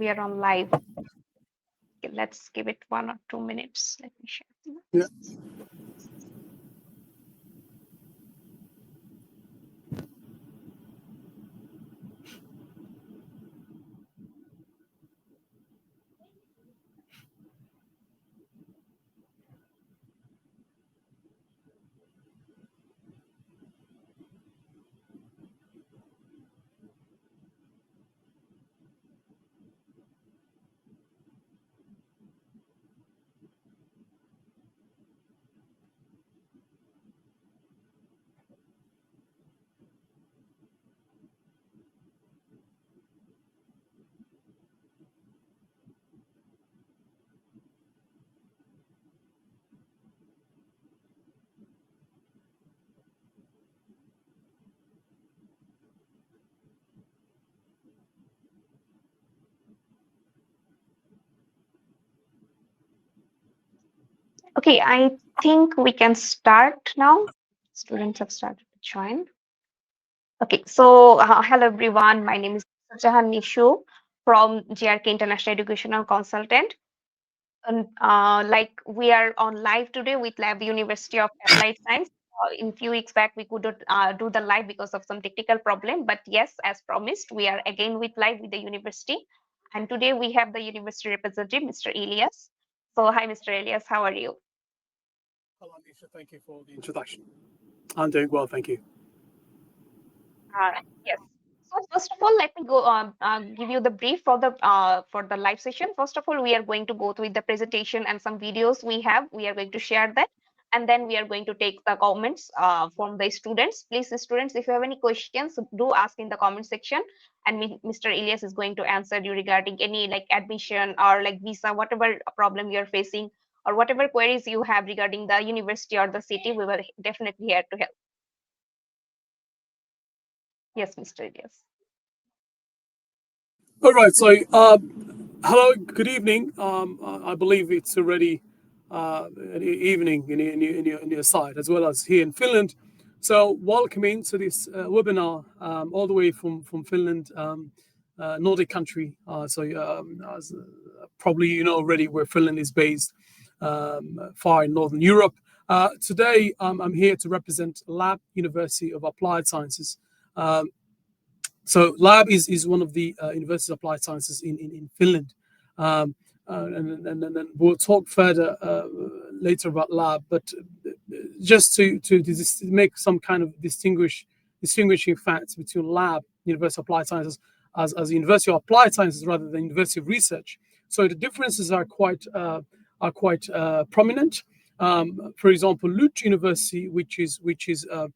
we are on live. Okay, let's give it 1 or 2 minutes. Let me share. Yeah. Okay, I think we can start now. Students have started to join. Okay, so hello everyone. My name is Jahan Nishu from GRK International Educational Consultant. And like we are on live today with LAB University of Applied Science. In few weeks back, we couldn't do the live because of some technical problem. But yes, as promised, we are again with live with the university. And today we have the university representative, Mr. Elias. So hi, Mr. Elias, how are you? Hello, Nisha. Thank you for the introduction. I'm doing well, thank you. Yes. So first of all, let me go give you the brief for the live session. First of all, we are going to go through the presentation and some videos we have. We are going to share that, and then we are going to take the comments from the students. Please, students, if you have any questions, do ask in the comment section, and Mr. Elias is going to answer you regarding any like admission or like visa, whatever problem you are facing, or whatever queries you have regarding the university or the city. We will definitely here to help. Yes, Mr. Elias. All right, so hello, good evening. I believe it's already evening in your side, as well as here in Finland. So welcoming to this webinar all the way from Finland, Nordic country. As, probably you know already where Finland is based, far in Northern Europe. Today I'm here to represent LAB University of Applied Sciences. So LAB is one of the University of Applied Sciences in Finland. And then we'll talk further later about LAB, but just to make some kind of distinguishing facts between LAB, University of Applied Sciences, as a University of Applied Sciences rather than University of Research. So the differences are quite prominent. For example, Lund University, which is a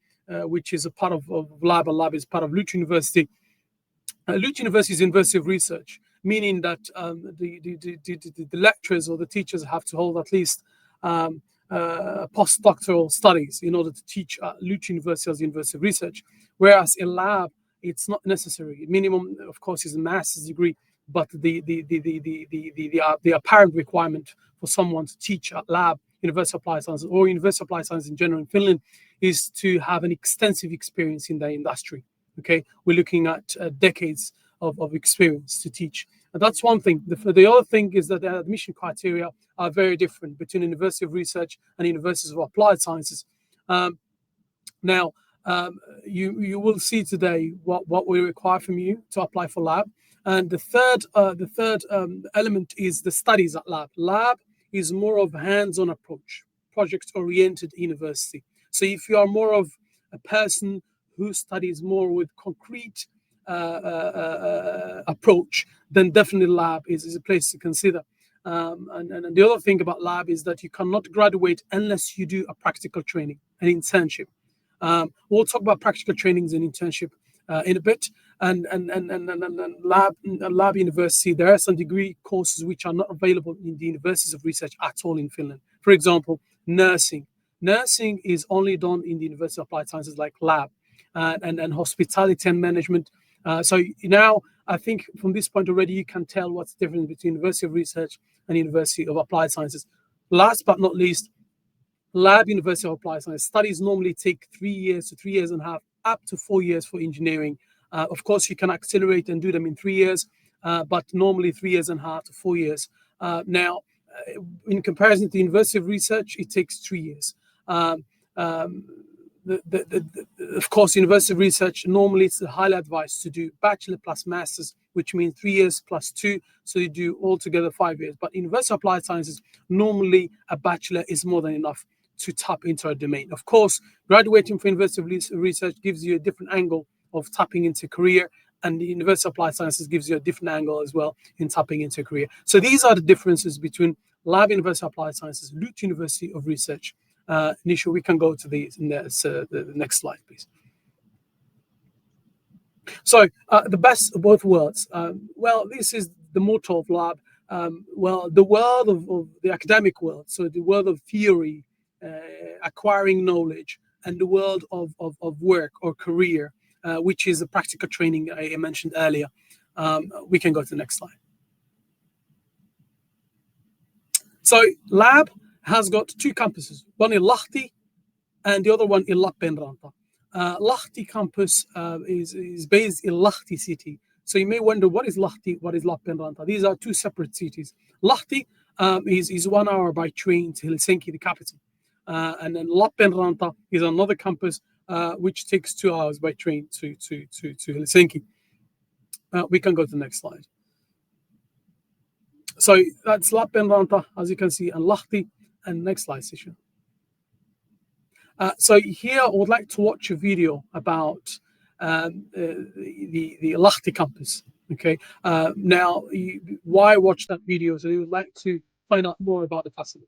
part of LAB, and LAB is part of Lund University. Lund University is University of Research, meaning that the lecturers or the teachers have to hold at least postdoctoral studies in order to teach at Lund University as University of Research. Whereas in LAB, it's not necessary. Minimum, of course, is a master's degree, but the apparent requirement for someone to teach at LAB, University of Applied Sciences, or University of Applied Sciences in general in Finland, is to have an extensive experience in the industry. Okay, we're looking at decades of experience to teach. And that's one thing. The other thing is that the admission criteria are very different between University of Research and Universities of Applied Sciences. Now, you will see today what we require from you to apply for LAB. And the third element is the studies at LAB. LAB is more of a hands-on approach, project-oriented university. So if you are more of a person who studies more with concrete approach, then definitely LAB is a place to consider. And the other thing about LAB is that you cannot graduate unless you do a practical training, an internship. We'll talk about practical trainings and internship in a bit. And LAB University, there are some degree courses which are not available in the universities of research at all in Finland. For example, nursing. Nursing is only done in the University of Applied Sciences like LAB. And hospitality and management. So now I think from this point already you can tell what's the difference between University of Research and University of Applied Sciences. Last but not least, LAB University of Applied Sciences studies normally take 3 years to 3 years and a half, up to 4 years for engineering. Of course, you can accelerate and do them in 3 years, but normally 3.5 years to 4 years. Now, in comparison to the University of Research, it takes 3 years. Um, um, of course, University of Research, normally it's highly advised to do bachelor plus masters, which means 3 years plus two. So you do altogether 5 years. But University of Applied Sciences, normally a bachelor is more than enough to tap into a domain. Of course, graduating from University of Research gives you a different angle of tapping into career, and the University of Applied Sciences gives you a different angle as well in tapping into career. So these are the differences between LAB University of Applied Sciences, LUT University of Research. Nisha, we can go to the next slide, please. So the best of both worlds. Well, this is the motto of LAB. Well, the world of the academic world, so the world of theory, acquiring knowledge, and the world of work or career, which is the practical training I mentioned earlier. We can go to the next slide. So LAB has got two campuses, one in Lahti and the other one in Lappeenranta. Lahti campus is based in Lahti city. So you may wonder, what is Lahti, what is Lappeenranta? These are two separate cities. Lahti is 1 hour by train to Helsinki, the capital. And then Lappeenranta is another campus which takes 2 hours by train to Helsinki. We can go to the next slide. So that's Lappeenranta, as you can see, and Lahti. And next slide, Sisha. So here I would like to watch a video about the Lahti campus. Okay. Now, why watch that video? So you would like to find out more about the facility.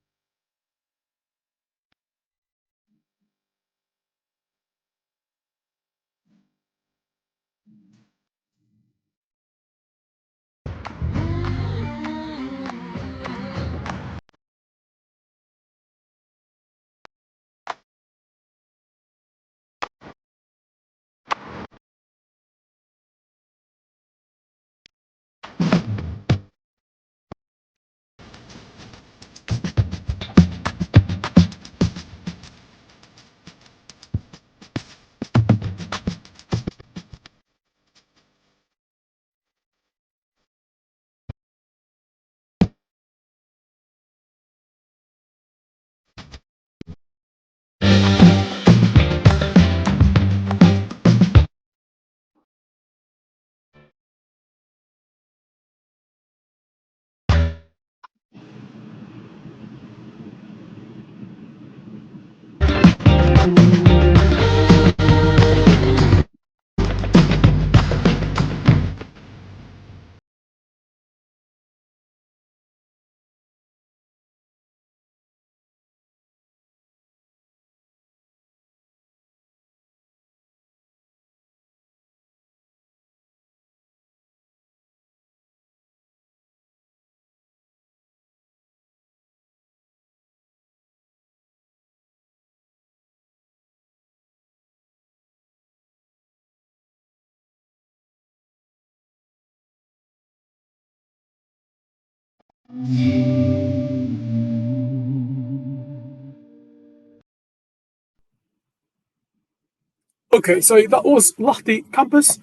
Okay, so that was Lahti campus.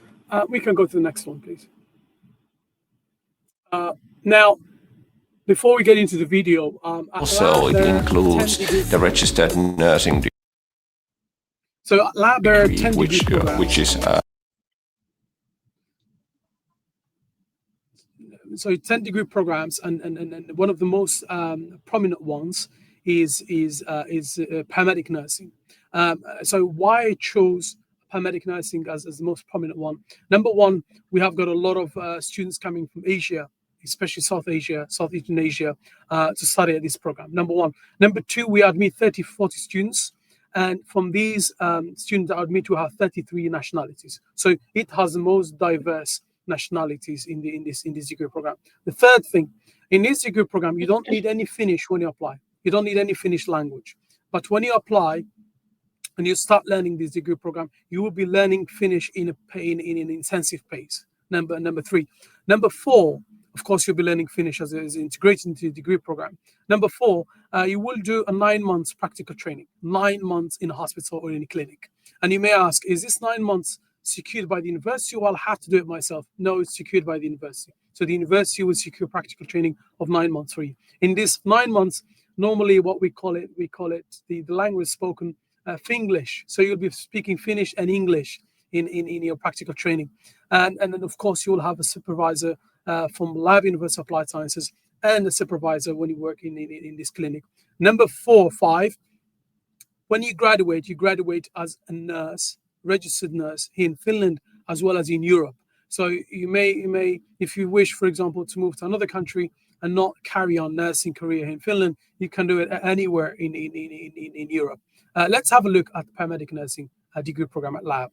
We can go to the next one, please. Now, before we get into the video, also it includes the registered nursing degree, so LAB there are 10 degree which programs. is So 10 degree programs, and one of the most prominent ones is paramedic nursing. So why I chose paramedic nursing as the most prominent one? Number one, we have got a lot of students coming from Asia, especially South Asia, Southeastern Asia, to study at this program. Number one. Number two, we admit 30-40 students. And from these students that are admitted, we have 33 nationalities. So it has the most diverse nationalities in this degree program. The third thing, in this degree program, you don't need any Finnish when you apply. You don't need any Finnish language. But when you apply and you start learning this degree program, you will be learning Finnish in an intensive pace. Number three. Number four, of course, you'll be learning Finnish as integrated into the degree program. Number four, you will do a 9 months practical training, 9 months in a hospital or in a clinic. And you may ask, is this 9 months secured by the university, or I'll have to do it myself? No, it's secured by the university. So the university will secure practical training of 9 months for you. In this 9 months, normally what we call it the language spoken Finglish. So you'll be speaking Finnish and English in your practical training. And then, of course, you'll have a supervisor from LAB University of Applied Sciences and a supervisor when you work in this clinic. Number 5, when you graduate as a nurse, registered nurse here in Finland as well as in Europe. So you may, if you wish, for example, to move to another country and not carry on nursing career in Finland, you can do it anywhere in Europe. Let's have a look at the paramedic nursing degree program at LAB.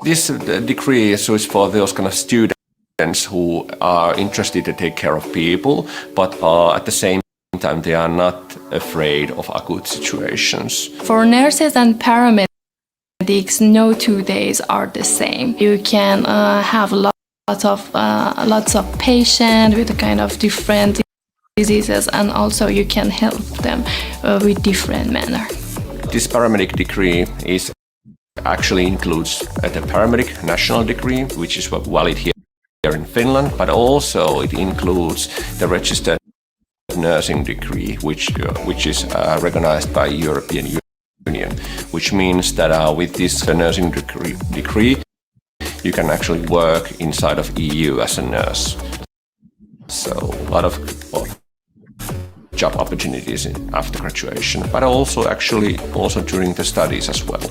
This degree is for those kind of students who are interested to take care of people, but at the same time they are not afraid of acute situations. For nurses and paramedics, no 2 days are the same. You can have lots of patients with a kind of different diseases, and also you can help them with different manner. This paramedic degree actually includes the paramedic national degree, which is valid here in Finland, but also it includes the registered nursing degree, which is recognized by European Union, which means that with this nursing degree, you can actually work inside of EU as a nurse. So a lot of job opportunities after graduation, but also during the studies as well.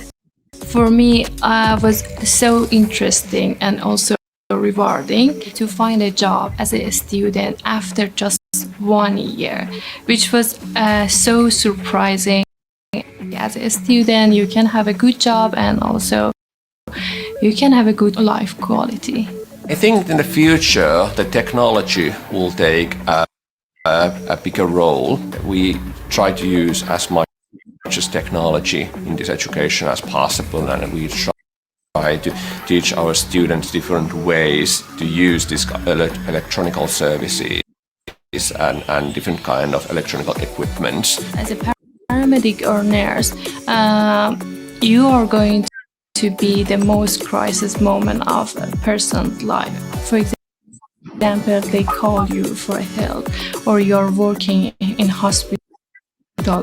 For me, it was so interesting and also rewarding to find a job as a student after just 1 year, which was so surprising. As a student, you can have a good job and also you can have a good life quality. I think in the future, the technology will take a bigger role. We try to use as much as technology in this education as possible, and we try to teach our students different ways to use these electronic services and different kind of electronic equipment. As a paramedic or nurse, you are going to be the most crisis moment of a person's life. For example, they call you for help, or you're working in hospital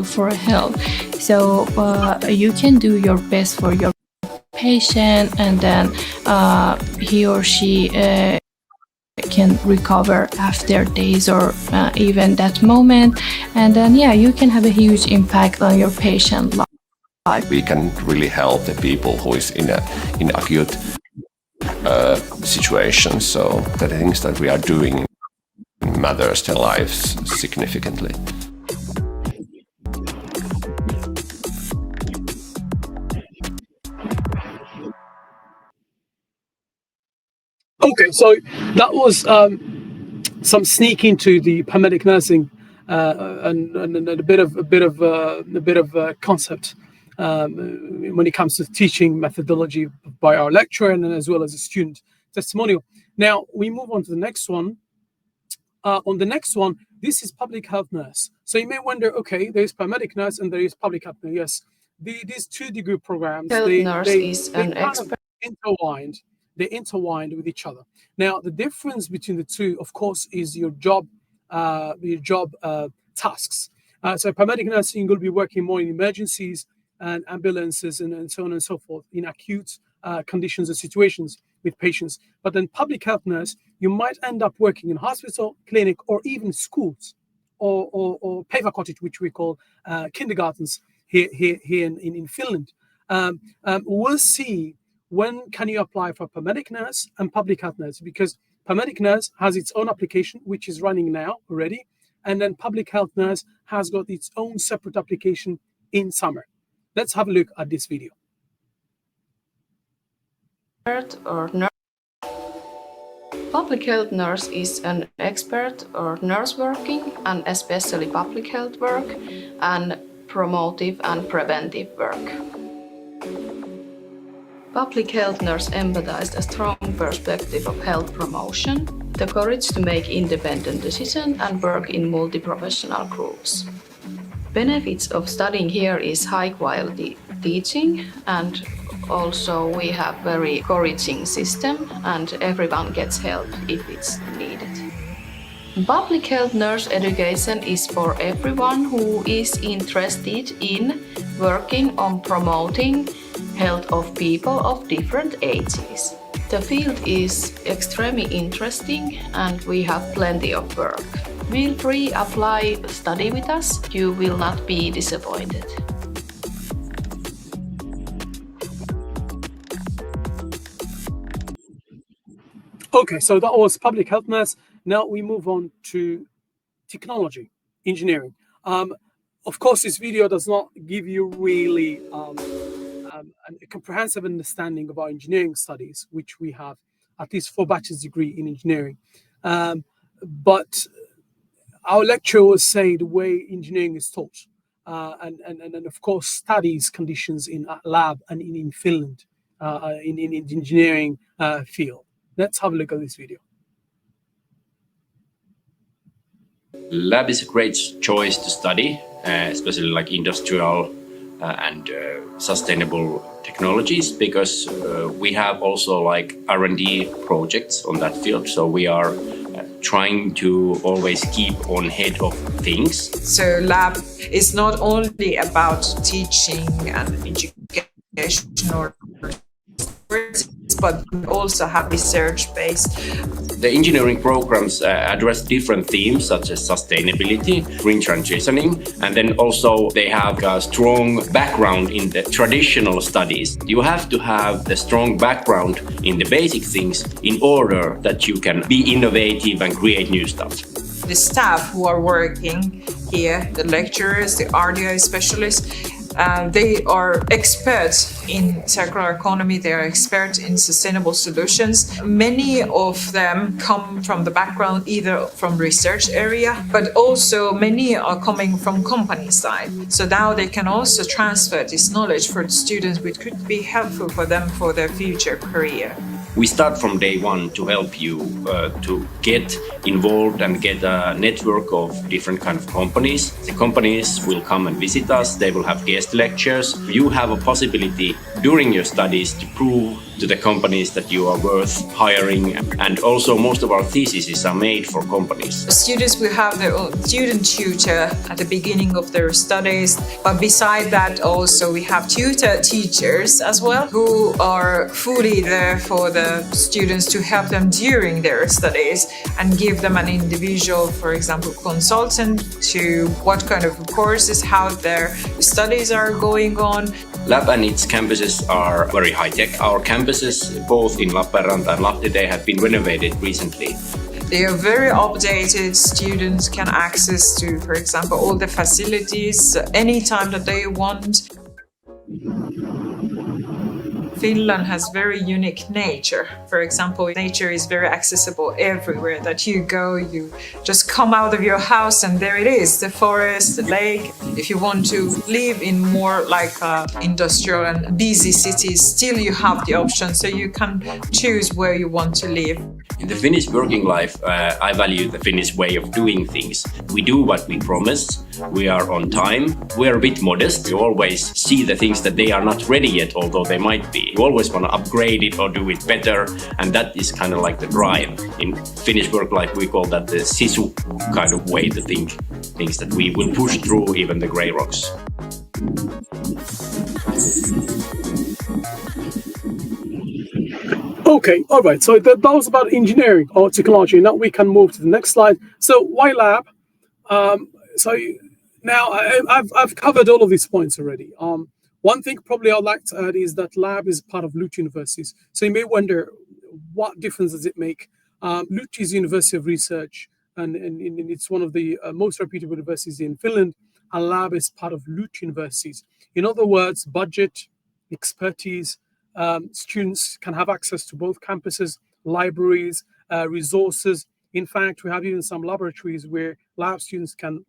for help. So you can do your best for your patient, and then he or she can recover after days or even that moment, and then you can have a huge impact on your patient life. We can really help the people who is in acute situations, so the things that we are doing matters their lives significantly. Okay, so that was some sneak into the paramedic nursing and a bit of concept when it comes to teaching methodology by our lecturer and as well as a student testimonial. Now we move on to the next one. On the next one, this is public health nurse. So you may wonder, okay, there is paramedic nurse and there is public health nurse. Yes, these two degree programs, they're intertwined with each other. Now, the difference between the two, of course, is your job tasks. So paramedic nursing will be working more in emergencies and ambulances and so on and so forth, in acute conditions and situations with patients. But then public health nurse, you might end up working in hospital, clinic, or even schools, or päiväkodit, which we call kindergartens here in Finland. We'll see when can you apply for paramedic nurse and public health nurse, because paramedic nurse has its own application, which is running now already, and then public health nurse has got its own separate application in summer. Let's have a look at this video. Public health nurse is an expert or nurse working, and especially public health work and promotive and preventive work. Public health nurse emphasized a strong perspective of health promotion, the courage to make independent decisions and work in multi-professional groups. Benefits of studying here is high quality teaching and Also, we have very encouraging system and everyone gets help if it's needed. Public health nurse education is for everyone who is interested in working on promoting health of people of different ages. The field is extremely interesting and we have plenty of work. Feel free apply study with us, you will not be disappointed. Okay, so that was public health nurse. Now we move on to technology, engineering. Of course, this video does not give you really a comprehensive understanding of our engineering studies, which we have at least 4 bachelor's degree in engineering. But our lecturers say the way engineering is taught, and of course studies conditions in lab and in Finland in engineering field. Let's have a look at this video. Lab is a great choice to study, especially like industrial and sustainable technologies, because we have also like R&D projects on that field. So we are trying to always keep on head of things. So lab is not only about teaching and education or but we also have research-based. The engineering programs address different themes such as sustainability, green transitioning, and then also they have a strong background in the traditional studies. You have to have the strong background in the basic things in order that you can be innovative and create new stuff. The staff who are working here, the lecturers, the RDI specialists, they are experts in circular economy, they are experts in sustainable solutions. Many of them come from the background either from research area, but also many are coming from company side. So now they can also transfer this knowledge for the students, which could be helpful for them for their future career. We start from day one to help you to get involved and get a network of different kind of companies. The companies will come and visit us, they will have guest lectures. You have a possibility during your studies to prove to the companies that you are worth hiring, and also most of our theses are made for companies. Students will have their own student tutor at the beginning of their studies, but beside that also we have tutor teachers as well who are fully there for the students to help them during their studies and give them an individual, for example, consultant to what kind of courses, how their studies are going on. Lab and its campuses are very high-tech. Our campuses, both in Lappeenranta and Lahti, they have been renovated recently. They are very updated. Students can access to, for example, all the facilities anytime that they want. Finland has very unique nature. For example, nature is very accessible everywhere that you go. You just come out of your house and there it is, the forest, the lake. If you want to live in more like industrial and busy cities, still you have the option, so you can choose where you want to live. In the Finnish working life, I value the Finnish way of doing things. We do what we promise. We are on time. We are a bit modest. We always see the things that they are not ready yet, although they might be. We always want to upgrade it or do it better, and that is kind of like the drive. In Finnish work life, we call that the sisu kind of way to think, things that we will push through even the grey rocks. Okay, all right. So that was about engineering or technology. Now we can move to the next slide. So why lab? So now I've covered all of these points already. One thing probably I'd like to add is that lab is part of LUT universities. So you may wonder, what difference does it make? LUT is University of Research, and it's one of the most reputable universities in Finland. And lab is part of LUT universities. In other words, budget, expertise, students can have access to both campuses, libraries, resources. In fact, we have even some laboratories where lab students can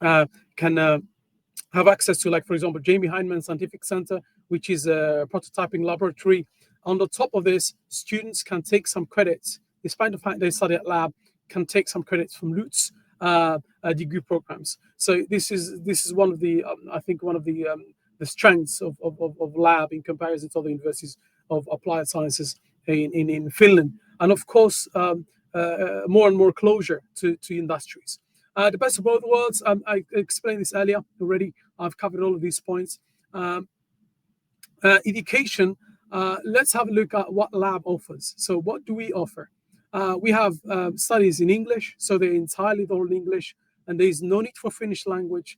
have access to, like, for example, Jamie Heinemann Scientific Center, which is a prototyping laboratory. On the top of this, students can take some credits, despite the fact they study at lab, can take some credits from LUT's degree programs. So this is one of the I think one of the strengths of lab in comparison to other universities of applied sciences in Finland, and of course more and more closure to industries. The best of both worlds. I explained this earlier already. I've covered all of these points. Education. Let's have a look at what lab offers. So what do we offer? We have studies in English, so they're entirely all in English, and there is no need for Finnish language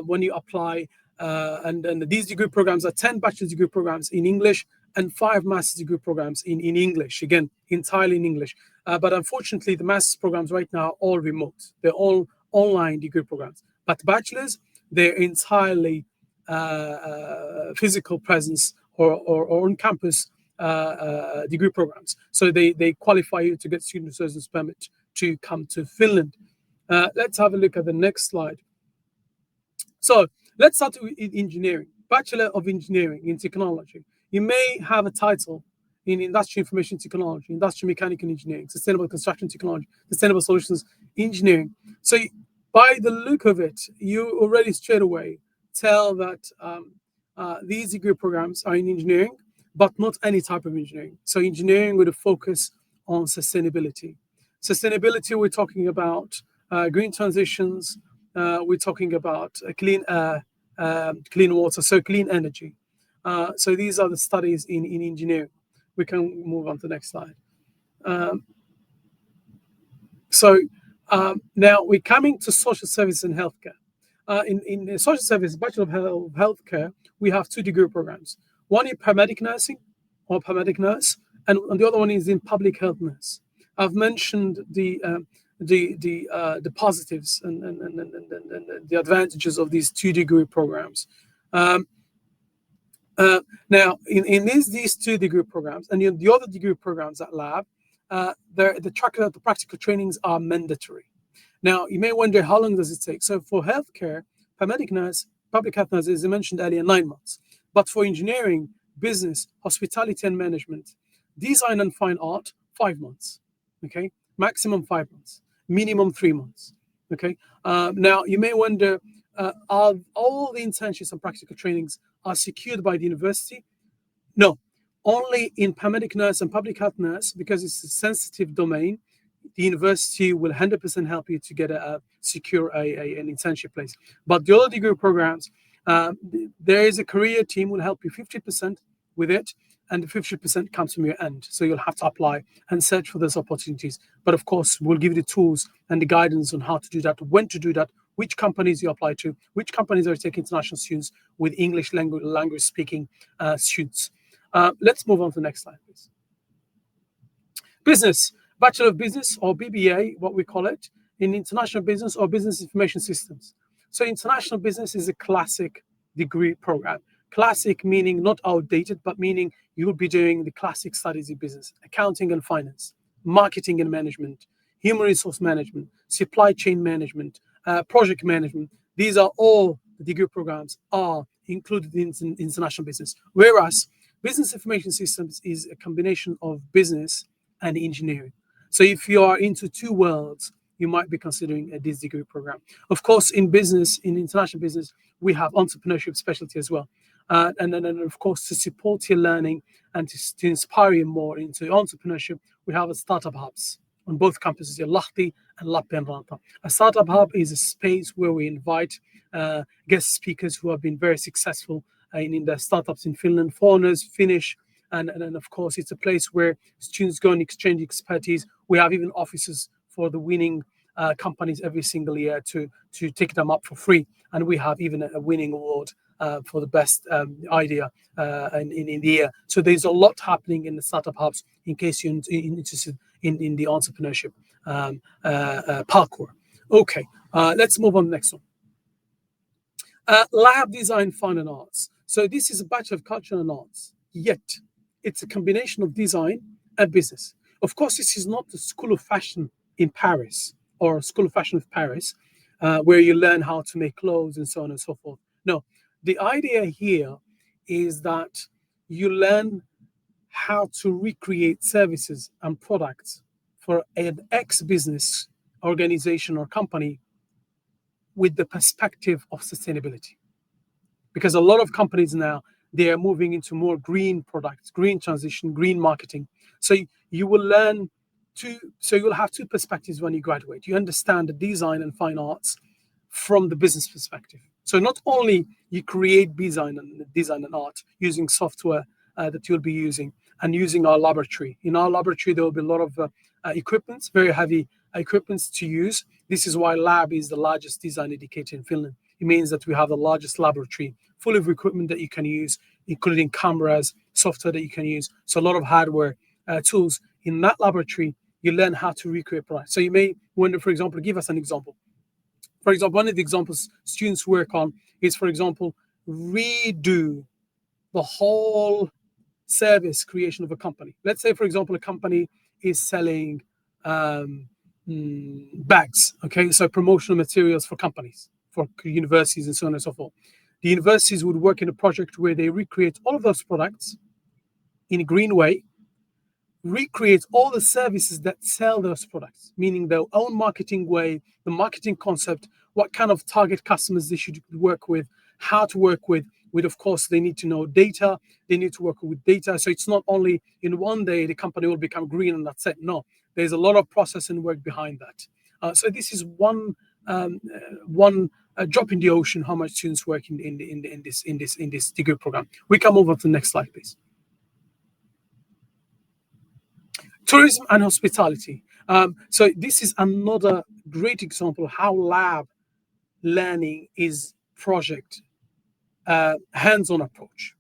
when you apply. And these degree programs are 10 bachelor's degree programs in English and 5 master's degree programs in English, again, entirely in English. But unfortunately, the master's programs right now are all remote. They're all online degree programs. But bachelor's, they're entirely physical presence or on-campus degree programs. So they qualify you to get student residence permit to come to Finland. Let's have a look at the next slide. So let's start with engineering. Bachelor of Engineering in Technology. You may have a title in Industrial Information Technology, Industrial Mechanical Engineering, Sustainable Construction Technology, Sustainable Solutions Engineering. So by the look of it, you already straight away tell that these degree programs are in engineering, but not any type of engineering. So engineering with a focus on sustainability. Sustainability, we're talking about green transitions, we're talking about clean air, clean water, so clean energy. So these are the studies in engineering. We can move on to the next slide. Now we're coming to social service and healthcare. In the social service, Bachelor of Healthcare, we have 2 degree programs. One in paramedic nursing or paramedic nurse, and the other one is in public health nurse. I've mentioned the positives and the advantages of these 2 degree programs. Now, in these 2 degree programs and in the other degree programs at LAB, the practical trainings are mandatory. Now, you may wonder, how long does it take? So for healthcare, paramedic nurse, public health nurse, as I mentioned earlier, 9 months. But for engineering, business, hospitality and management, design and fine art, 5 months. Okay, maximum 5 months, minimum 3 months. Okay. Now, you may wonder, are all the internships and practical trainings are secured by the university? No, only in paramedic nurse and public health nurse, because it's a sensitive domain. The university will 100% help you to get secure an internship place. But the other degree programs, there is a career team will help you 50% with it, and the 50% comes from your end. So you'll have to apply and search for those opportunities. But of course, we'll give you the tools and the guidance on how to do that, when to do that, which companies you apply to, which companies are taking international students with English language speaking students. Let's move on to the next slide, please. Business, Bachelor of Business or BBA, what we call it, in International Business or Business Information Systems. So International Business is a classic degree program. Classic meaning not outdated, but meaning you will be doing the classic studies in business, accounting and finance, marketing and management, human resource management, supply chain management, project management. These are all the degree programs are included in international business. Whereas Business Information Systems is a combination of business and engineering. So if you are into 2 worlds, you might be considering a this degree program. Of course, in business, in international business, we have entrepreneurship specialty as well. And then, of course, to support your learning and to inspire you more into entrepreneurship, we have a startup hubs on both campuses, in Lahti and Lappeenranta. A startup hub is a space where we invite guest speakers who have been very successful in their startups in Finland, foreigners, Finnish, and of course, it's a place where students go and exchange expertise. We have even offices for the winning companies every single year to take them up for free. And we have even a winning award for the best idea in the year. So there's a lot happening in the startup hubs in case you're interested in the entrepreneurship parkour. Okay, let's move on to the next one. Lab Design, Fine and Arts. So this is a Bachelor of Culture and Arts, yet it's a combination of design and business. Of course, this is not the School of Fashion in Paris or School of Fashion of Paris, where you learn how to make clothes and so on and so forth. No, the idea here is that you learn how to recreate services and products for an ex-business organization or company with the perspective of sustainability. because a lot of companies now, they are moving into more green products, green transition, green marketing. So you will learn so you'll have two perspectives when you graduate. You understand the design and fine arts from the business perspective. So not only you create design and art using software that you'll be using and using our laboratory. In our laboratory, there will be a lot of equipment, very heavy equipment to use. This is why LAB is the largest design educator in Finland. It means that we have the largest laboratory full of equipment that you can use, including cameras, software that you can use. So a lot of hardware tools. In that laboratory, you learn how to recreate products. So you may wonder, for example, give us an example. For example, one of the examples students work on is, for example, redo the whole service creation of a company. Let's say, for example, a company is selling bags, okay? So promotional materials for companies, for universities and so on and so forth. The universities would work in a project where they recreate all of those products in a green way, recreate all the services that sell those products, meaning their own marketing way, the marketing concept, what kind of target customers they should work with, how to work with, of course, they need to know data, they need to work with data. So it's not only in one day the company will become green and that's it. No, there's a lot of process and work behind that. So this is one drop in the ocean how much students work in this degree program. We can move on to the next slide, please. Tourism and hospitality. So this is another great example how lab learning is project hands-on approach,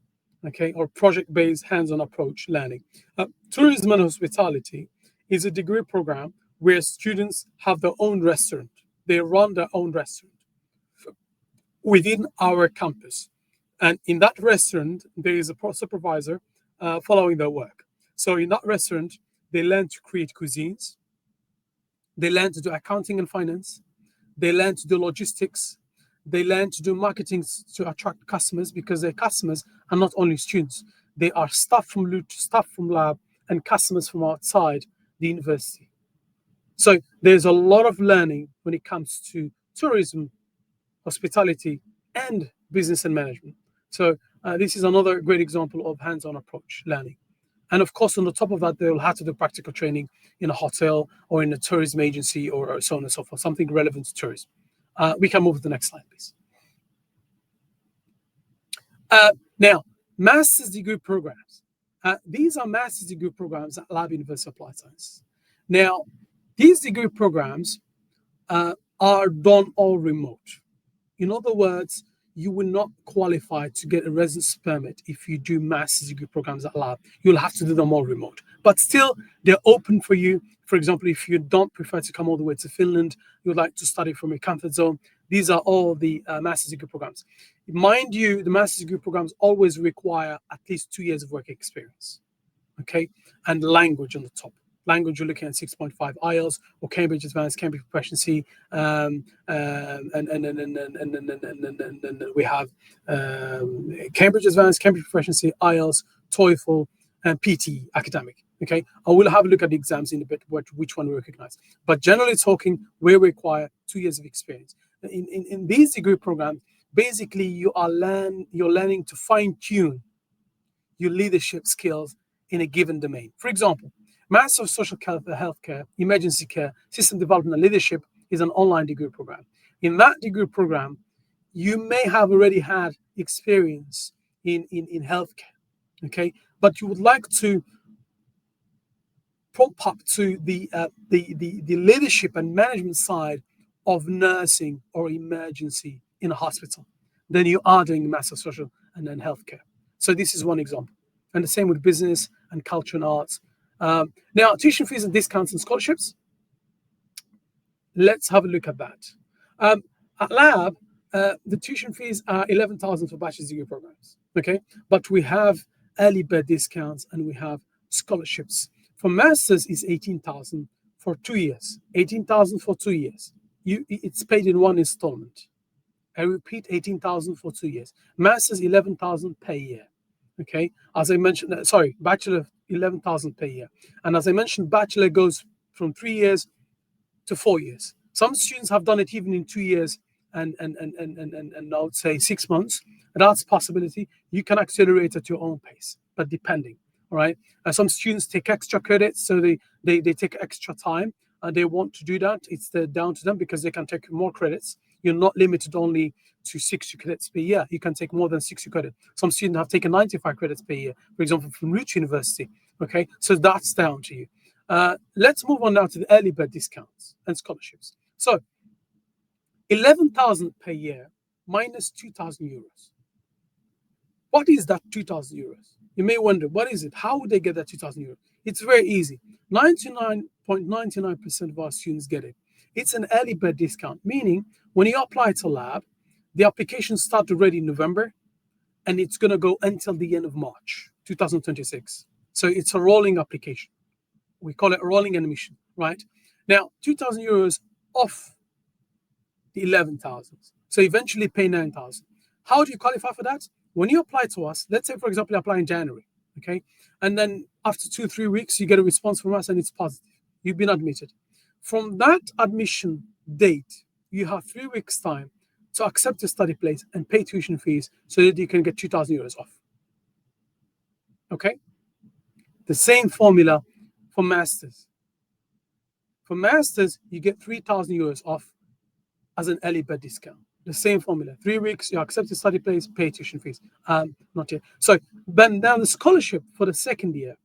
okay, or project-based hands-on approach learning. Tourism and hospitality is a degree program where students have their own restaurant. They run their own restaurant within our campus. And in that restaurant, there is a supervisor following their work. So in that restaurant, they learn to create cuisines. They learn to do accounting and finance. They learn to do logistics. They learn to do marketing to attract customers, because their customers are not only students. They are staff from lab and customers from outside the university. So there's a lot of learning when it comes to tourism, hospitality, and business and management. So this is another great example of hands-on approach learning. And of course, on the top of that, they'll have to do practical training in a hotel or in a tourism agency or so on and so forth, something relevant to tourism. We can move to the next slide, please. Now, master's degree programs. These are master's degree programs at LAB University of Applied Sciences. Now, these degree programs are done all remote. In other words, you will not qualify to get a residence permit if you do master's degree programs at LAB. You'll have to do them all remote. But still, they're open for you. For example, if you don't prefer to come all the way to Finland, you'd like to study from your comfort zone, these are all the master's degree programs. Mind you, the master's degree programs always require at least 2 years of work experience, okay? And language on the top. Language, you're looking at 6.5 IELTS or Cambridge Advanced, Cambridge Proficiency, and we have Cambridge Advanced, Cambridge Proficiency, IELTS, TOEFL, and PT academic. Okay, I will have a look at the exams in a bit, which one we recognize. But generally talking, we require 2 years of experience. In these degree programs, basically you're learning to fine-tune your leadership skills in a given domain. For example, Master of Social Healthcare, Emergency Care, System Development and Leadership is an online degree program. In that degree program, you may have already had experience in healthcare, okay? But you would like to prop up to the leadership and management side of nursing or emergency in a hospital. Then you are doing Master of Social and then Healthcare. So this is one example. And the same with business and culture and arts. Now, tuition fees and discounts and scholarships. Let's have a look at that. At LAB, the tuition fees are 11,000 for bachelor's degree programs, okay? But we have early bird discounts and we have scholarships. For masters, is 18,000 for 2 years. 18,000 for 2 years. It's paid in one installment. I repeat, 18,000 for 2 years. Masters, 11,000 per year. Okay, as I mentioned, bachelor 11,000 per year, and as I mentioned, bachelor goes from 3 years to 4 years. Some students have done it even in 2 years and I would say 6 months, that's a possibility. You can accelerate at your own pace, but depending. All right. Some students take extra credits, so they take extra time, and they want to do that. It's down to them because they can take more credits. You're not limited only to 60 credits per year. You can take more than 60 credits. Some students have taken 95 credits per year, for example, from Roots University. Okay, so that's down to you. Let's move on now to the early bird discounts and scholarships. So 11,000 per year minus 2,000 euros. What is that 2,000 euros? You may wonder, what is it? How would they get that 2,000 euros? It's very easy. 99.99% of our students get it. It's an early bird discount, meaning when you apply to LAB, the application starts already in November, and it's going to go until the end of March 2026. So it's a rolling application. We call it a rolling admission, right? Now, 2,000 euros off the 11,000. So eventually pay 9,000. How do you qualify for that? When you apply to us, let's say, for example, you apply in January, okay? And then after 2-3 weeks, you get a response from us and it's positive. You've been admitted. From that admission date, you have 3 weeks' time to accept a study place and pay tuition fees so that you can get 2,000 euros off. Okay? The same formula for masters. For masters, you get 3,000 euros off as an early bird discount. The same formula. 3 weeks, you accept a study place, pay tuition fees. Not yet. So, then now the scholarship for the second year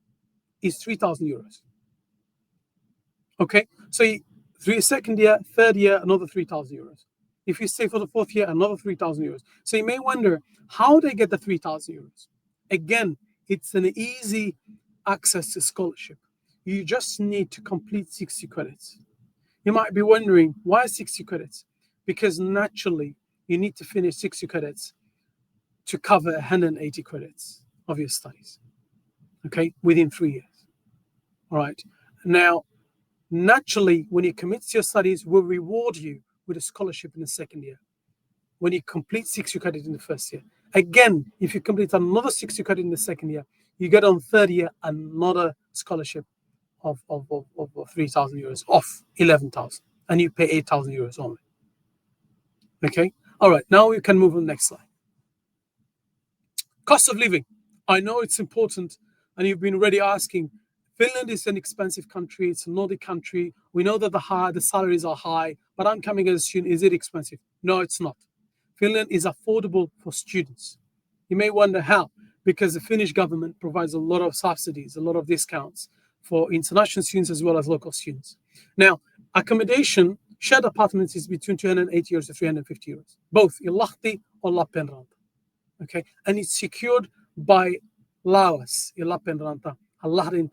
is 3,000 euros. Okay? So, second year, third year, another 3,000 euros. If you stay for the fourth year, another 3,000 euros. So, you may wonder, how they get the 3,000 euros? Again, it's an easy access to scholarship. You just need to complete 60 credits. You might be wondering, why 60 credits? Because naturally, you need to finish 60 credits to cover 180 credits of your studies, okay, within 3 years. All right. Now, naturally, when you commit to your studies, we'll reward you with a scholarship in the second year when you complete 60 credits in the first year. Again, if you complete another 60 credits in the second year, you get on third year another scholarship of 3,000 euros off 11,000, and you pay 8,000 euros only. Okay. All right. Now we can move on to the next slide. Cost of living. I know it's important, and you've been already asking. Finland is an expensive country. It's a Nordic country. We know that the salaries are high, but I'm coming as a student. Is it expensive? No, it's not. Finland is affordable for students. You may wonder how, because the Finnish government provides a lot of subsidies, a lot of discounts for international students as well as local students. Now, accommodation, shared apartments is between 280 euros to 350 euros, both in Lahti or Lappeenranta. Okay, and it's secured by LAUAS in Lappeenranta, Lahti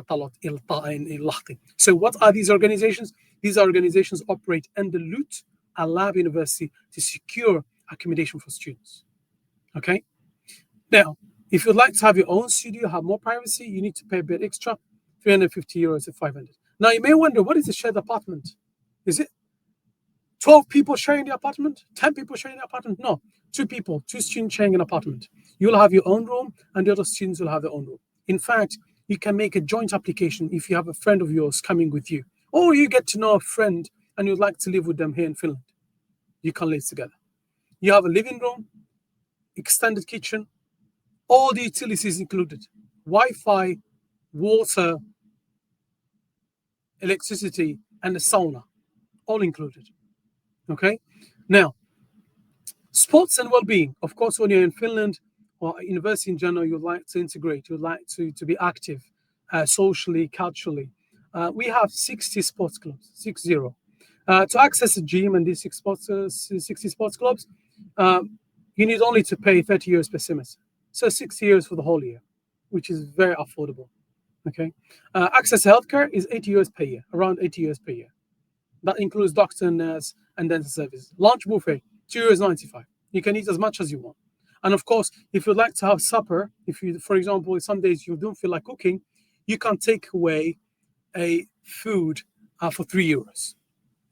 Talot in Lahti. So what are these organizations? These organizations operate under LUT, a LAB university, to secure accommodation for students. Okay, now, if you'd like to have your own studio, have more privacy, you need to pay a bit extra, 350 euros to 500. Now, you may wonder, what is a shared apartment? Is it 12 people sharing the apartment? 10 people sharing the apartment? No, 2 people, 2 students sharing an apartment. You'll have your own room, and the other students will have their own room. In fact, you can make a joint application if you have a friend of yours coming with you, or you get to know a friend and you'd like to live with them here in Finland. You can live together. You have a living room, extended kitchen, all the utilities included. Wi-Fi, water, electricity, and a sauna, all included. Okay? Now, sports and well-being. Of course, when you're in Finland or university in general, you'd like to integrate, you'd like to be active socially, culturally. We have 60 sports clubs, 60. To access a gym and these 60 sports clubs, you need only to pay 30 euros per semester. So 60 euros for the whole year, which is very affordable. Okay. Access to healthcare is 80 euros per year, around 80 euros per year. That includes doctor, nurse, and dental service. Lunch buffet, 2.95 euros. You can eat as much as you want. And of course, if you'd like to have supper, if you, for example, some days you don't feel like cooking, you can take away a food for 3 euros.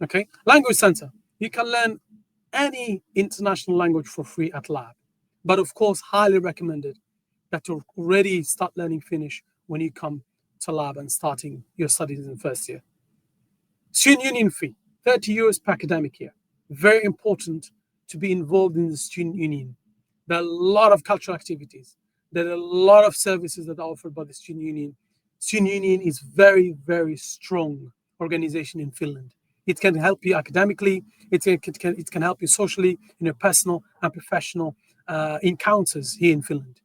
Okay. Language center. You can learn any international language for free at LAB. But of course, highly recommended that you already start learning Finnish when you come to LAB and starting your studies in the first year. Student union fee, 30 euros per academic year. very important to be involved in the student union. There are a lot of cultural activities. There are a lot of services that are offered by the student union. Student union is very, very strong organization in Finland. It can help you academically. It can help you socially in your personal and professional encounters here in Finland.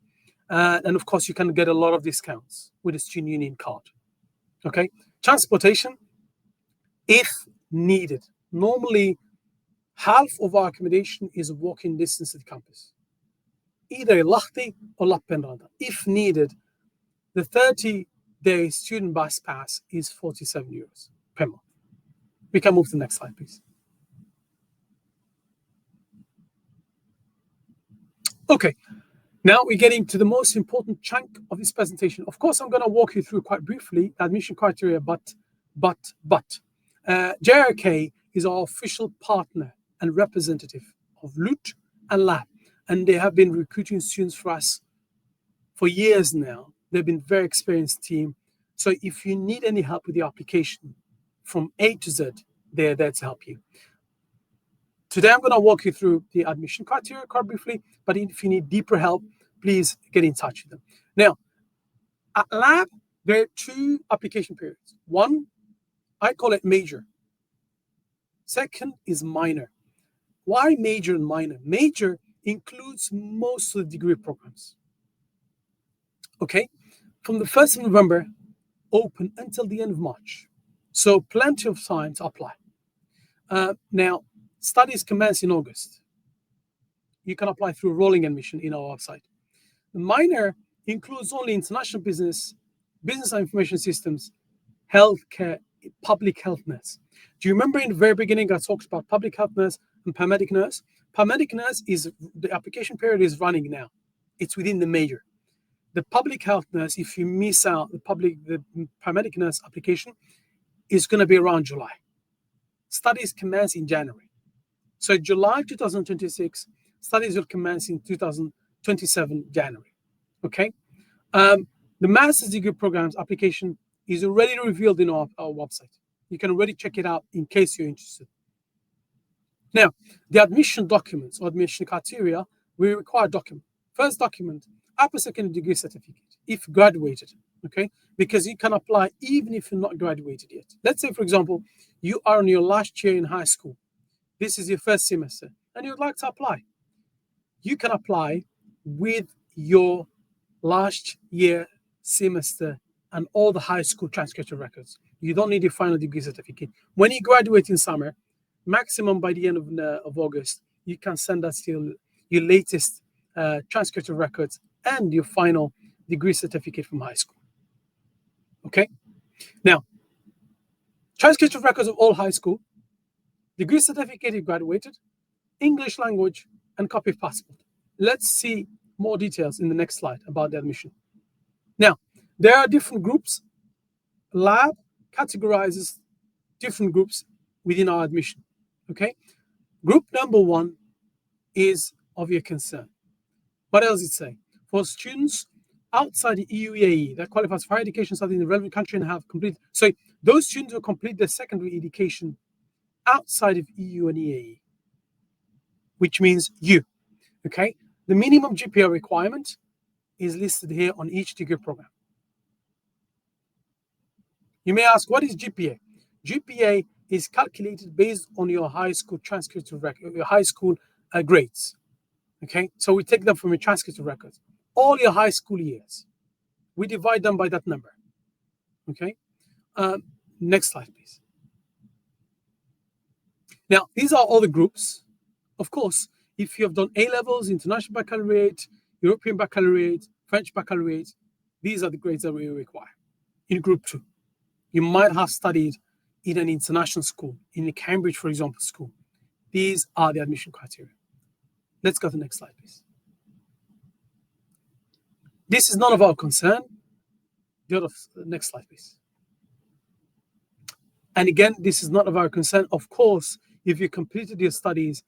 And of course, you can get a lot of discounts with a student union card. Okay, transportation, if needed. Normally, half of our accommodation is walking distance to the campus, either in Lahti or Lappeenranta. If needed, the 30-day student bus pass is 47 euros per month. We can move to the next slide, please. Okay, now we're getting to the most important chunk of this presentation. Of course, I'm going to walk you through quite briefly the admission criteria, but JRK is our official partner and representative of LUT and LAB, and they have been recruiting students for us for years now. They've been a very experienced team. So if you need any help with the application from A to Z, they're there to help you. Today, I'm going to walk you through the admission criteria quite briefly, but if you need deeper help, please get in touch with them. Now, at LAB, there are 2 application periods. One, I call it major. Second is minor. Why major and minor? Major includes most of the degree programs. Okay, from the 1st of November, open until the end of March. So plenty of time to apply. Now, studies commence in August. You can apply through rolling admission in our website. The minor includes only international business, business and information systems, healthcare, public health nurse. Do you remember in the very beginning I talked about public health nurse and paramedic nurse? Paramedic nurse is, the application period is running now. It's within the major. The public health nurse, if you miss out the paramedic nurse application, is going to be around July. Studies commence in January. So July 2026, studies will commence in 2027 January. Okay. The master's degree programs application is already revealed in our website. You can already check it out in case you're interested. Now, the admission documents or admission criteria, we require document. First document, upper secondary degree certificate, if graduated, okay? Because you can apply even if you're not graduated yet. Let's say, for example, you are in your last year in high school. This is your first semester, and you'd like to apply. You can apply with your last year semester and all the high school transcript records. You don't need your final degree certificate. When you graduate in summer, maximum by the end of August, you can send us your latest transcript records and your final degree certificate from high school. Okay? Now, transcript records of all high school, degree certificate you graduated, English language, and copy of passport. Let's see more details in the next slide about the admission. Now, there are different groups. LAB categorizes different groups within our admission. Okay? Group number 1 is of your concern. What else does it say? For students outside the EU EAE that qualifies for higher education study in the relevant country and have completed, so those students will complete their secondary education outside of EU and EAE, which means you. Okay? The minimum GPA requirement is listed here on each degree program. You may ask, what is GPA? GPA is calculated based on your high school transcript record, your high school grades. Okay, so we take them from your transcript records, all your high school years. We divide them by that number. Okay, next slide, please. Now, these are all the groups. Of course, if you have done A-levels, international baccalaureate, European baccalaureate, French baccalaureate, these are the grades that we require. In group 2, you might have studied in an international school, in a Cambridge, for example, school. These are the admission criteria. Let's go to the next slide, please. This is none of our concern. Next slide, please. And again, this is not of our concern. Of course, if you completed your studies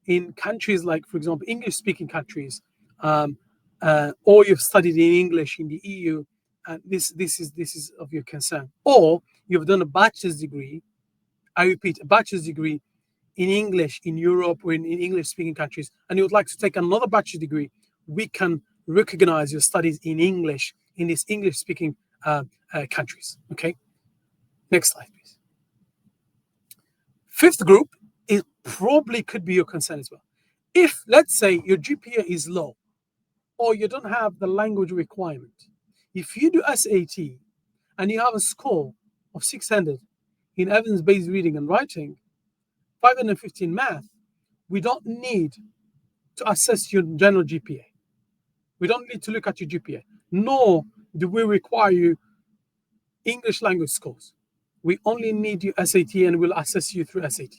in countries like, for example, English-speaking countries, or you've studied in English in the EU, this is of your concern. Or you've done a bachelor's degree. I repeat, a bachelor's degree in English in Europe or in English-speaking countries, and you would like to take another bachelor's degree, we can recognize your studies in English in these English-speaking countries. Okay, next slide, please. Fifth group is probably could be your concern as well. If, let's say, your GPA is low or you don't have the language requirement, if you do SAT and you have a score of 600 in evidence-based reading and writing, 515 math, we don't need to assess your general GPA. We don't need to look at your GPA, nor do we require you English language scores. We only need your SAT and we'll assess you through SAT.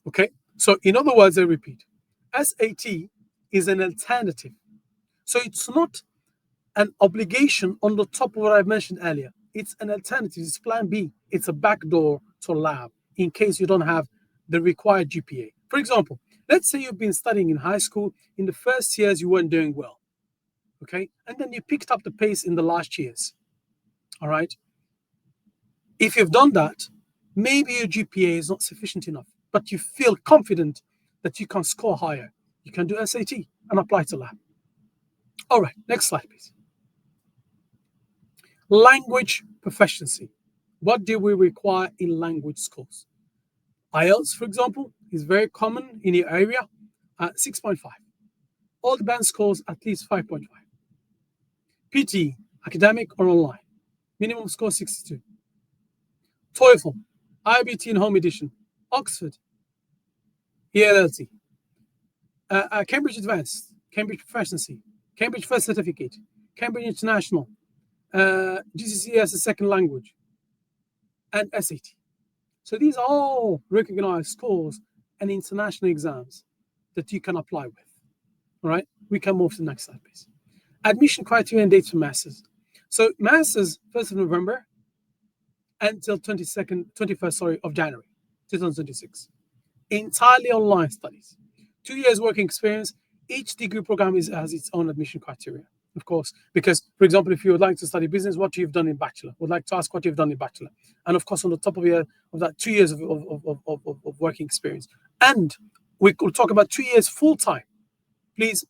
Okay, so in other words, I repeat, SAT is an alternative. So it's not an obligation on the top of what I mentioned earlier. It's an alternative, it's plan B. It's a backdoor to lab in case you don't have the required GPA. For example, let's say you've been studying in high school. In the first years, you weren't doing well, okay? And then you picked up the pace in the last years, all right? If you've done that, maybe your GPA is not sufficient enough, but you feel confident that you can score higher. You can do SAT and apply to lab. All right, next slide, please. Language proficiency. What do we require in language schools? IELTS, for example, is very common in your area at 6.5. All the band scores at least 5.5. PT, academic or online, minimum score 62. TOEFL, IBT in home edition, Oxford, ELLT, Cambridge Advanced, Cambridge Proficiency, Cambridge First Certificate, Cambridge International, GCSE as a second language, and SAT. So these are all recognized scores and international exams that you can apply with. All right, we can move to the next slide, please. Admission criteria and dates for masters. So masters, 1st of November until 21st of January, 2026. Entirely online studies. 2 years working experience. Each degree program has its own admission criteria, of course, because, for example, if you would like to study business, what you've done in bachelor, would like to ask what you've done in bachelor. And of course, on the top of that 2 years of working experience. And we will talk about 2 years full-time. Please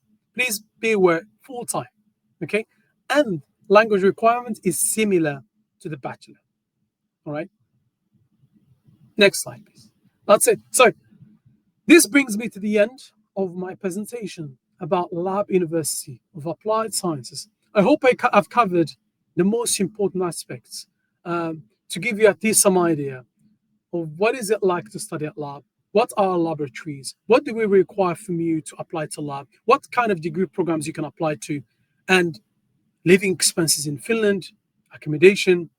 be aware, full-time, okay? And language requirement is similar to the bachelor, all right? Next slide, please. That's it. So this brings me to the end of my presentation about LAB University of Applied Sciences. I hope I've covered the most important aspects to give you at least some idea of what is it like to study at LAB, what are laboratories, what do we require from you to apply to LAB, what kind of degree programs you can apply to, and living expenses in Finland, accommodation,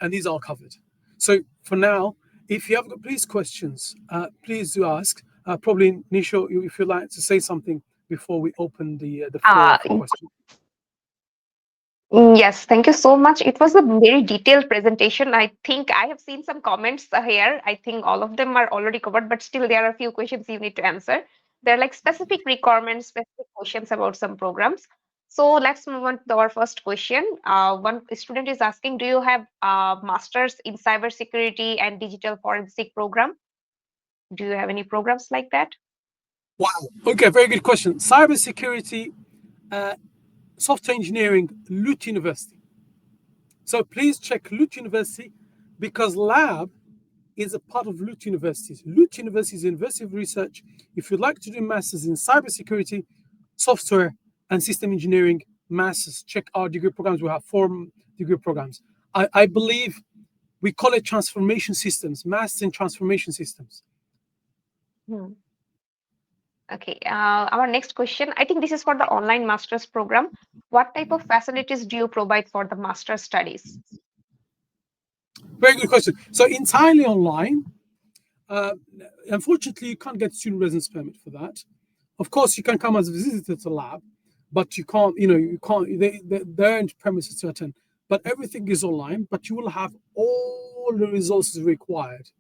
and these are all covered. So for now, if you have got please questions, please do ask. Probably Nisho, if you'd like to say something before we open the floor for questions. Yes, thank you so much. It was a very detailed presentation. I think I have seen some comments here. I think all of them are already covered, but still there are a few questions you need to answer. There are like specific requirements, specific questions about some programs. So let's move on to our first question. One student is asking, do you have a master's in cybersecurity and digital forensic program? Do you have any programs like that? Wow. Okay, very good question. Cybersecurity, software engineering, LUT University. So please check LUT University because LAB is a part of LUT University. LUT University is a University of Research. If you'd like to do masters in cybersecurity, software, and system engineering masters, check our degree programs. We have 4 degree programs. I believe we call it transformation systems, masters in transformation systems. Okay, our next question, I think this is for the online master's program. What type of facilities do you provide for the master's studies? Very good question. So entirely online. Unfortunately, you can't get student residence permit for that. Of course, you can come as a visitor to lab, but you can't, they aren't premises to attend. But everything is online, but you will have all the resources required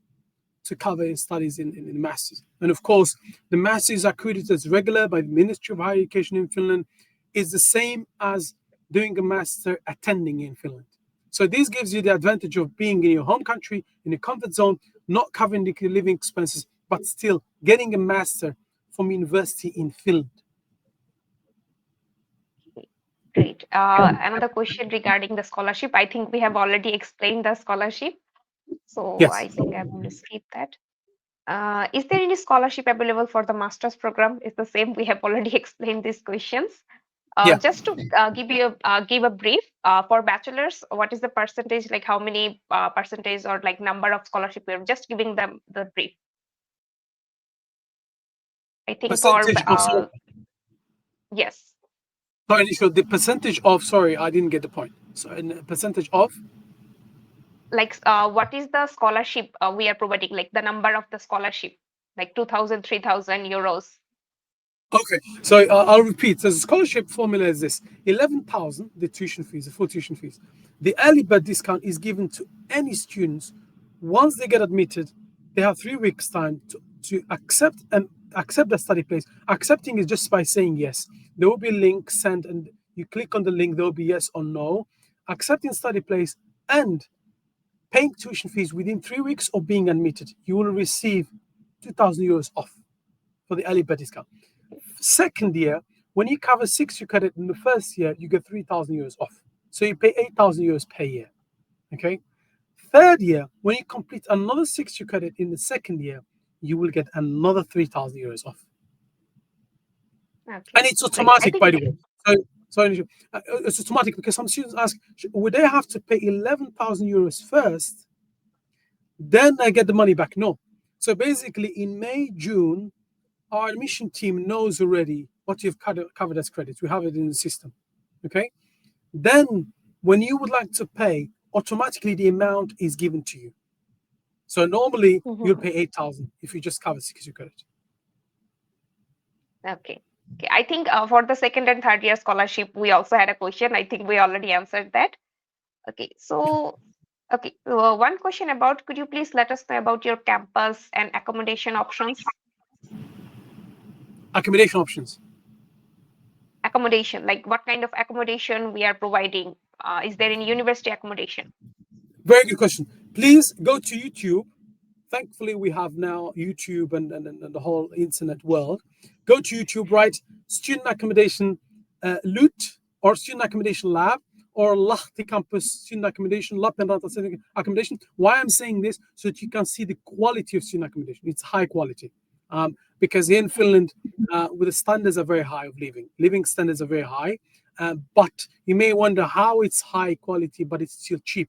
to cover your studies in the masters. And of course, the masters are accredited as regular by the Ministry of Higher Education in Finland. Is the same as doing a master attending in Finland. So this gives you the advantage of being in your home country, in a comfort zone, not covering the living expenses, but still getting a master from university in Finland. Great. Another question regarding the scholarship. I think we have already explained the scholarship, so I Yes. think I'm going to skip that. Is there any scholarship available for the master's program? It's the same. We have already explained these questions. Yeah. Just to give a brief for bachelors, what is the percentage? Like how many percentage or like number of scholarship? We're just giving them the brief. I think for Percentage of, sorry, yes, Nisha, the percentage of, sorry, I didn't get the point. So, percentage of? like what is the scholarship we are providing? Like the number of the scholarship, like 2,000, 3,000 euros. Okay, so I'll repeat. So the scholarship formula is this: 11,000, the tuition fees, the full tuition fees. The early bird discount is given to any students once they get admitted. They have 3 weeks time to accept the study place. Accepting is just by saying yes. There will be a link sent, and you click on the link. There will be yes or no. Accepting study place and paying tuition fees within 3 weeks of being admitted, you will receive 2,000 euros off for the early bird discount. Second year, when you cover 6 credit in the first year, you get 3,000 euros off. So you pay 8,000 euros per year. Okay. Third year, when you complete another 6 credit in the second year, you will get another 3,000 euros off. Okay. And it's automatic, by the way. So it's automatic because some students ask, would they have to pay 11,000 euros first, then I get the money back? No. So basically, in May, June, our admission team knows already what you've covered as credits. We have it in the system. Okay. Then when you would like to pay, automatically the amount is given to you. So normally you'll pay 8,000 if you just cover 6 credit. Okay. Okay. I think for the second and third year scholarship, we also had a question. I think we already answered that. Okay. So, okay. One question about, could you please let us know about your campus and accommodation options? Accommodation options. Accommodation, like what kind of accommodation we are providing? Is there any university accommodation? Very good question. Please go to YouTube. Thankfully, we have now YouTube and the whole internet world. Go to YouTube, write student accommodation LUT or student accommodation lab or Lahti campus student accommodation, Lappeenranta student accommodation. Why I'm saying this, so that you can see the quality of student accommodation. It's high quality. Because here in Finland, the standards are very high of living. Living standards are very high. But you may wonder how it's high quality, but it's still cheap.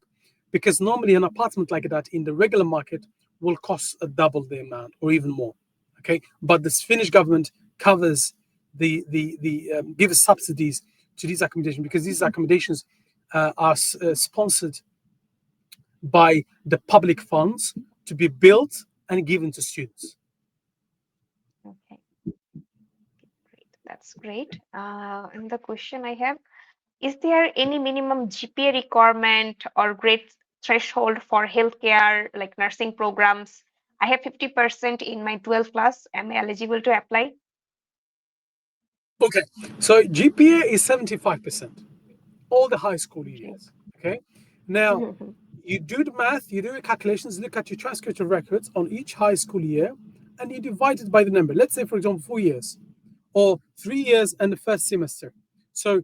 Because normally an apartment like that in the regular market will cost double the amount or even more. Okay, but the Finnish government covers gives subsidies to these accommodations because these accommodations are sponsored by the public funds to be built and given to students. Okay, great. That's great. And the question I have, is there any minimum GPA requirement or grade threshold for healthcare, like nursing programs? I have 50% in my 12th class. Am I eligible to apply? Okay, so GPA is 75%, all the high school years. Okay, now you do the math, you do the calculations, look at your transcript of records on each high school year, and you divide it by the number. Let's say, for example, 4 years, or 3 years and the first semester. So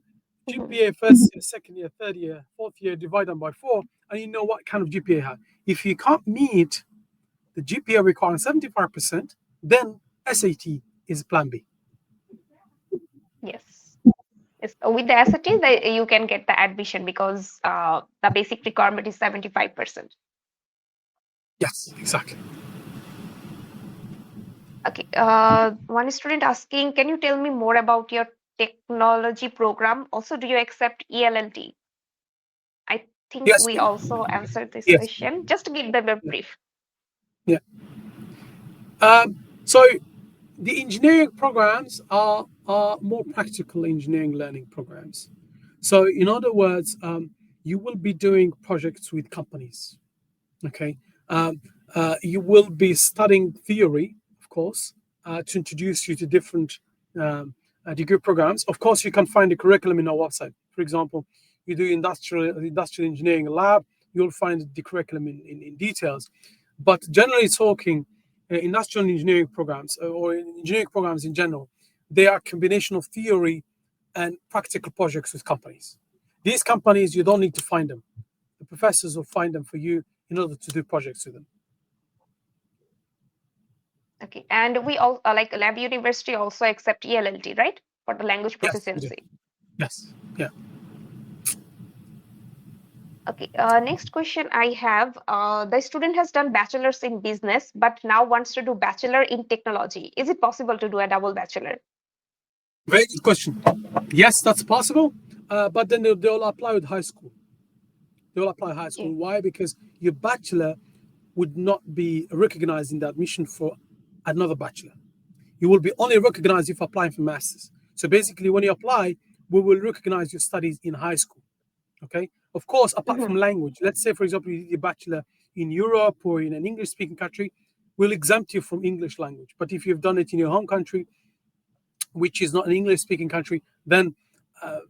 GPA first year, second year, third year, fourth year, divide them by 4, and you know what kind of GPA you have. If you can't meet the GPA requiring 75%, then SAT is plan B. Yes. Yes. With the SAT, you can get the admission because the basic requirement is 75%. Yes, exactly. Okay. One student asking, can you tell me more about your technology program? Also, do you accept ELLT? I think Yes. we also answered this Yes. question. Just to give them a brief. Yeah. So the engineering programs are more practical engineering learning programs. So in other words, you will be doing projects with companies. Okay. You will be studying theory, of course, to introduce you to different degree programs. Of course, you can find the curriculum in our website. For example, you do industrial engineering lab, you'll find the curriculum in details. But generally talking, industrial engineering programs or engineering programs in general, they are a combination of theory and practical projects with companies. These companies, you don't need to find them. The professors will find them for you in order to do projects with them. Okay, and we all like Lab University also accept ELLT, right? For the language Yes, we do. proficiency. Yes, yeah. Okay, next question I have. The student has done bachelor's in business, but now wants to do bachelor in technology. Is it possible to do a double bachelor? Very good question. Yes, that's possible, but then they'll apply with high school. They'll apply high school. Okay. Why? Because your bachelor would not be recognized in the admission for another bachelor. You will be only recognized if applying for masters. So basically, when you apply, we will recognize your studies in high school. Okay. Of course, apart from language, let's say, for example, you did your bachelor in Europe or in an English-speaking country, we'll exempt you from English language. But if you've done it in your home country, which is not an English-speaking country, then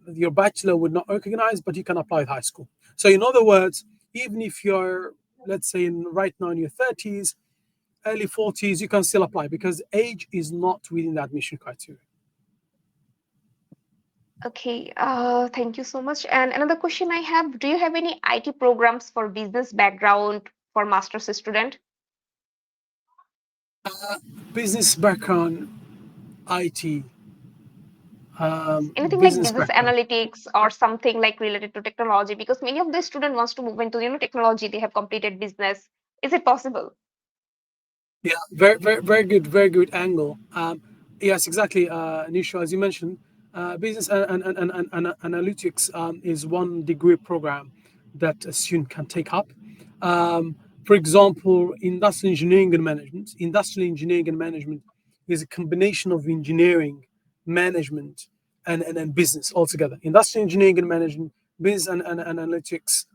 your bachelor would not recognize, but you can apply at high school. So in other words, even if you're, let's say, right now in your 30s, early 40s, you can still apply because age is not within the admission criteria. Okay, thank you so much. And another question I have, do you have any IT programs for business background for master's student? Business background, IT, Anything like business business background. analytics or something like related to technology? Because many of the students wants to move into, technology. They have completed business. Is it possible? Yeah, very good angle. Yes, exactly, Nisha, as you mentioned, business and analytics is one degree program that a student can take up. For example, industrial engineering and management. Industrial engineering and management is a combination of engineering, management, and business altogether. Industrial engineering and management, business and analytics.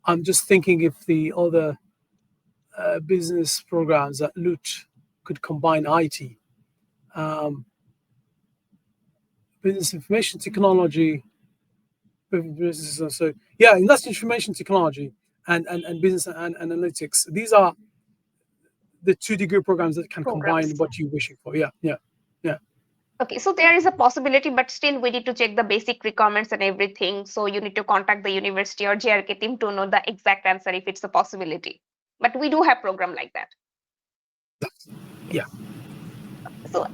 I'm just thinking if the other business programs at LUT could combine IT, business information technology, business. So yeah, industrial information technology and business and analytics. These are the two degree programs that can combine Programs. what you're wishing for. Yeah. Okay, so there is a possibility, but still we need to check the basic requirements and everything. So you need to contact the university or JRK team to know the exact answer if it's a possibility. But we do have program like that. Yeah. So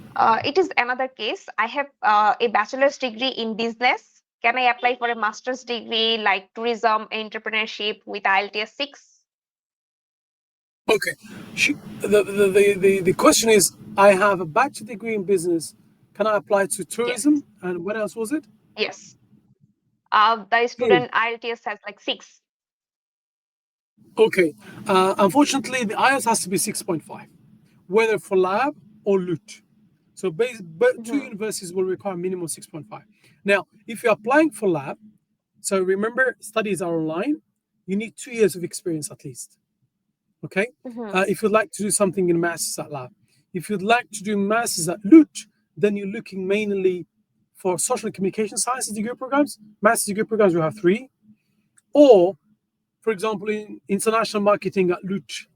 it is another case. I have a bachelor's degree in business. Can I apply for a master's degree like tourism, entrepreneurship with IELTS 6? Okay. The question is, I have a bachelor degree in business. Can I apply to tourism? Yes. And what else was it? Yes. The student IELTS has like 6. Okay. Unfortunately, the IELTS has to be 6.5, whether for lab or LUT. So but two universities will require minimum 6.5. Now, if you're applying for lab, so remember, studies are online. You need 2 years of experience at least. Okay. If you'd like to do something in masters at lab, if you'd like to do masters at LUT, then you're looking mainly for social communication sciences degree programs. Master's degree programs, we have 3, or for example, in international marketing at LUT,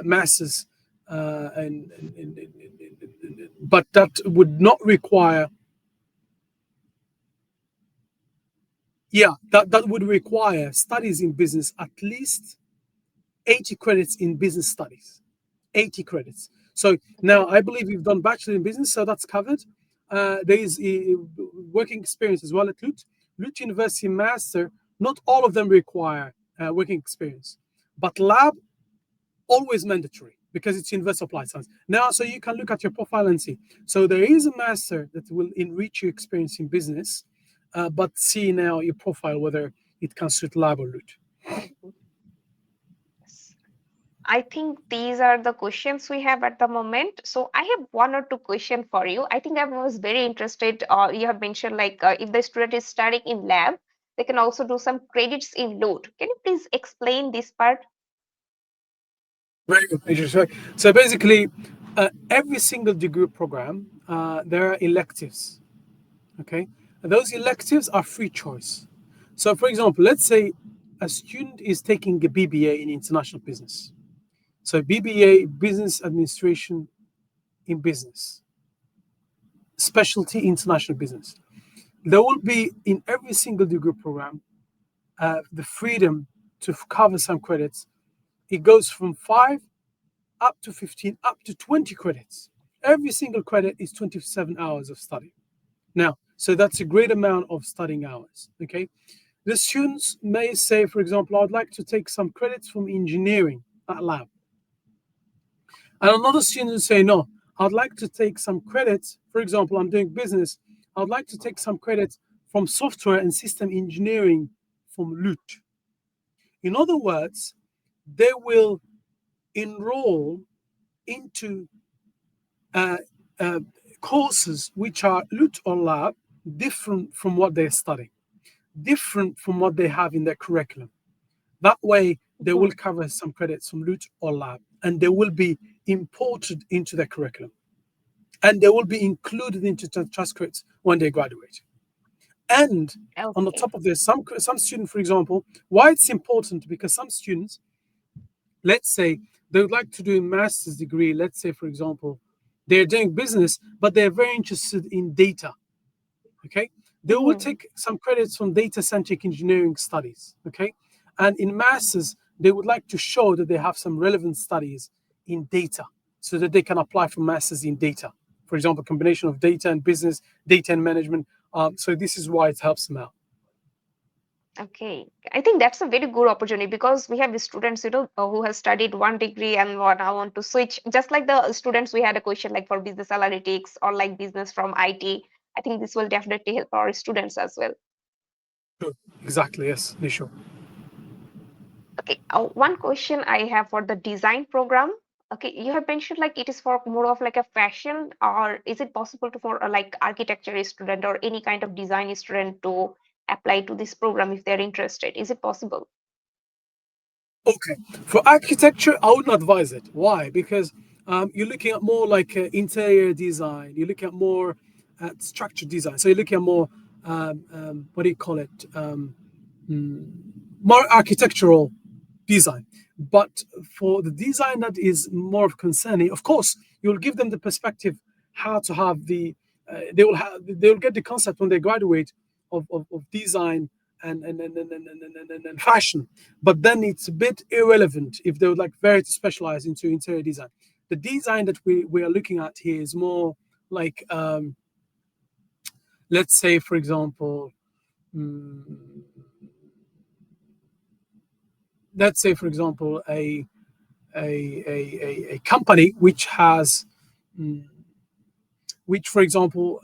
masters, but that would not require. Yeah, that would require studies in business, at least 80 credits in business studies, 80 credits. So now I believe you've done bachelor in business, so that's covered. There is a working experience as well at LUT. LUT University Master, not all of them require working experience, but lab, always mandatory because it's universal applied science. Now, so you can look at your profile and see. So there is a master that will enrich your experience in business, but see now your profile whether it can suit lab or LUT. I think these are the questions we have at the moment. So I have 1 or 2 questions for you. I think I was very interested. You have mentioned like if the student is studying in lab, they can also do some credits in LUT. Can you please explain this part? Very good. So basically, every single degree program there are electives. Okay, and those electives are free choice. So, for example, let's say a student is taking a BBA in international business. So, BBA, business administration in business, specialty international business. There will be in every single degree program the freedom to cover some credits. It goes from 5 up to 15 up to 20 credits. Every single credit is 27 hours of study. Now, so that's a great amount of studying hours. Okay, the students may say, for example, I'd like to take some credits from engineering at lab, and another student will say, no, I'd like to take some credits. For example, I'm doing business. I'd like to take some credits from software and system engineering from LUT. In other words, they will enroll into courses which are LUT or lab, different from what they're studying, different from what they have in their curriculum. That way, they will cover some credits from LUT or lab, and they will be imported into their curriculum, and they will be included into the transcripts when they graduate. And on the Okay. top of this, some students, for example, why it's important, because some students, let's say they would like to do a master's degree, let's say, for example, they're doing business, but they're very interested in data. Okay, they will take some credits from data centric engineering studies. Okay, and in masters, they would like to show that they have some relevant studies in data so that they can apply for masters in data. For example, combination of data and business, data and management. So this is why it helps them out. Okay, I think that's a very good opportunity because we have students, who has studied one degree and now want to switch. Just like the students, we had a question like for business analytics or like business from IT. I think this will definitely help our students as well. Sure. Exactly, yes, Nisho. Okay, one question I have for the design program. Okay, you have mentioned like it is for more of like a fashion, or is it possible to for like architecture student or any kind of design student to apply to this program if they're interested? Is it possible? Okay, for architecture, I wouldn't advise it. Why? Because you're looking at more like interior design. You're looking at more structured design. So you're looking at more what do you call it? More architectural design. But for the design that is more of concerning, of course, you'll give them the perspective how to have they will get the concept when they graduate of design and fashion. But then it's a bit irrelevant if they would like very to specialize into interior design. The design that we are looking at here is more like let's say, for example, let's say, for example, a company which has, which, for example,